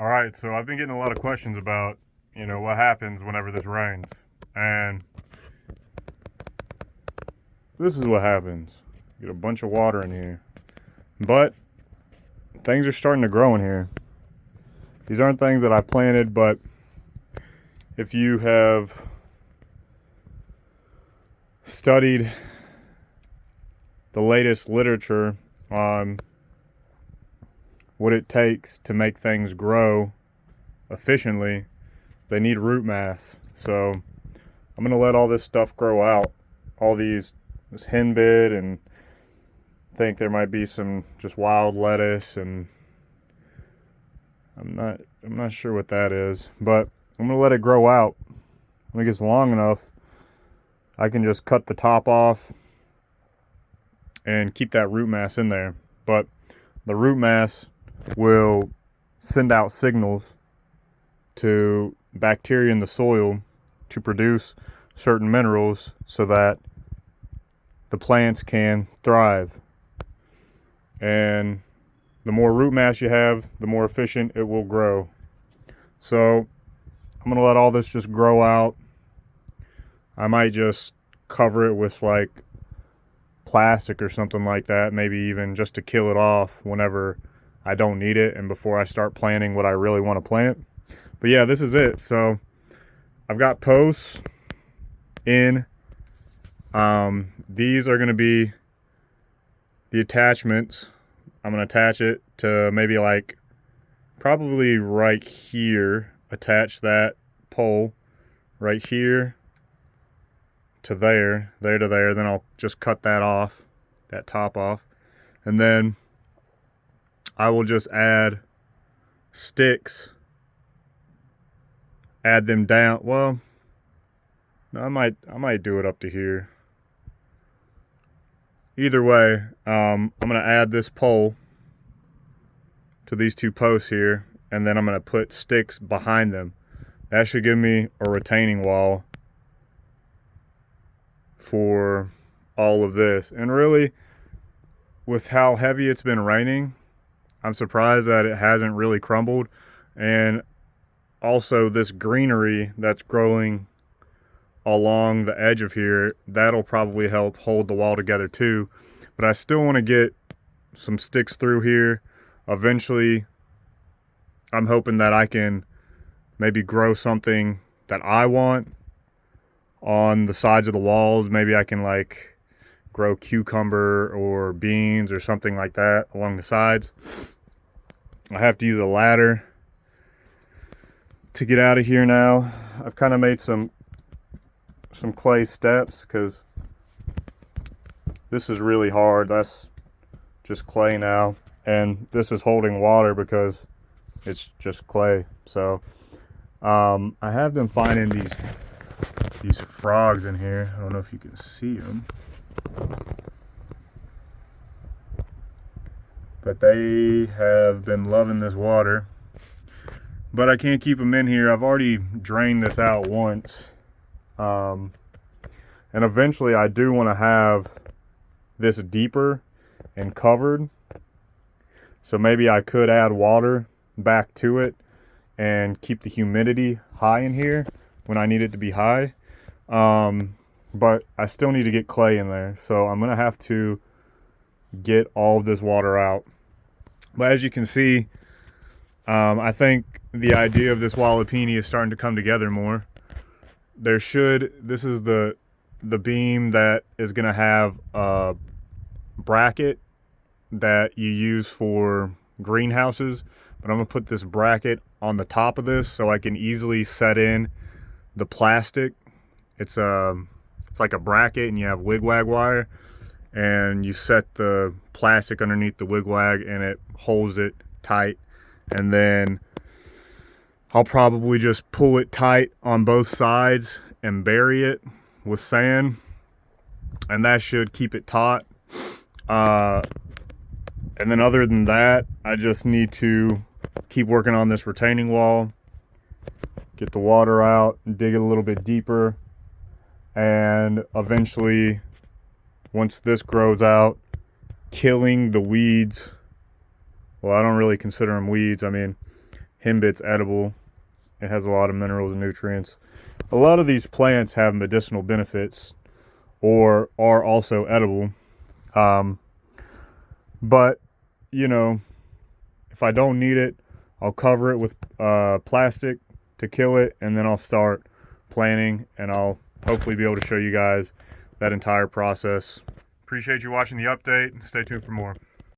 All right, so I've been getting a lot of questions about, what happens whenever this rains. And this is what happens. You get a bunch of water in here. But things are starting to grow in here. These aren't things that I planted, but if you have studied the latest literature on what it takes to make things grow efficiently, they need root mass. So I'm gonna let all this stuff grow out. This henbit, and think there might be some just wild lettuce, and I'm not sure what that is, but I'm gonna let it grow out. When it gets long enough, I can just cut the top off and keep that root mass in there. But the root mass will send out signals to bacteria in the soil to produce certain minerals so that the plants can thrive. And the more root mass you have, the more efficient it will grow. So I'm gonna let all this just grow out. I might just cover it with like plastic or something like that, maybe even just to kill it off whenever I don't need it and before I start planting what I really want to plant. But yeah, this is it. So I've got posts in. These are going to be the attachments. I'm going to attach it to maybe like probably right here. Attach that pole right here to there to there. Then I'll just cut that off, that top off. And then I will just add sticks, add them down. Well, no, I might do it up to here. Either way, I'm gonna add this pole to these two posts here, and then I'm gonna put sticks behind them. That should give me a retaining wall for all of this. And really, with how heavy it's been raining, I'm surprised that it hasn't really crumbled. And also this greenery that's growing along the edge of here, that'll probably help hold the wall together too. But I still want to get some sticks through here. Eventually, I'm hoping that I can maybe grow something that I want on the sides of the walls. Maybe I can like grow cucumber or beans or something like that along the sides. I have to use a ladder to get out of here now. I've kind of made some clay steps because this is really hard. That's just clay now, and this is holding water because it's just clay. So I have been finding these frogs in here. I don't know if you can see them, but they have been loving this water. But I can't keep them in here. I've already drained this out once. And eventually I do want to have this deeper and covered. So maybe I could add water back to it and keep the humidity high in here when I need it to be high. But I still need to get clay in there. So I'm going to have to get all of this water out. But as you can see, I think the idea of this Walipini is starting to come together more. This is the beam that is going to have a bracket that you use for greenhouses, but I'm going to put this bracket on the top of this so I can easily set in the plastic. It's like a bracket, and you have wigwag wire, and you set the plastic underneath the wigwag and it holds it tight. And then I'll probably just pull it tight on both sides and bury it with sand, and that should keep it taut. And then other than that, I just need to keep working on this retaining wall, get the water out, dig it a little bit deeper, and eventually, once this grows out, killing the weeds. Well, I don't really consider them weeds. I mean, Henbit's edible. It has a lot of minerals and nutrients. A lot of these plants have medicinal benefits or are also edible. But, you know, if I don't need it, I'll cover it with plastic to kill it, and then I'll start planting, and I'll hopefully be able to show you guys that entire process. Appreciate you watching the update. Stay tuned for more.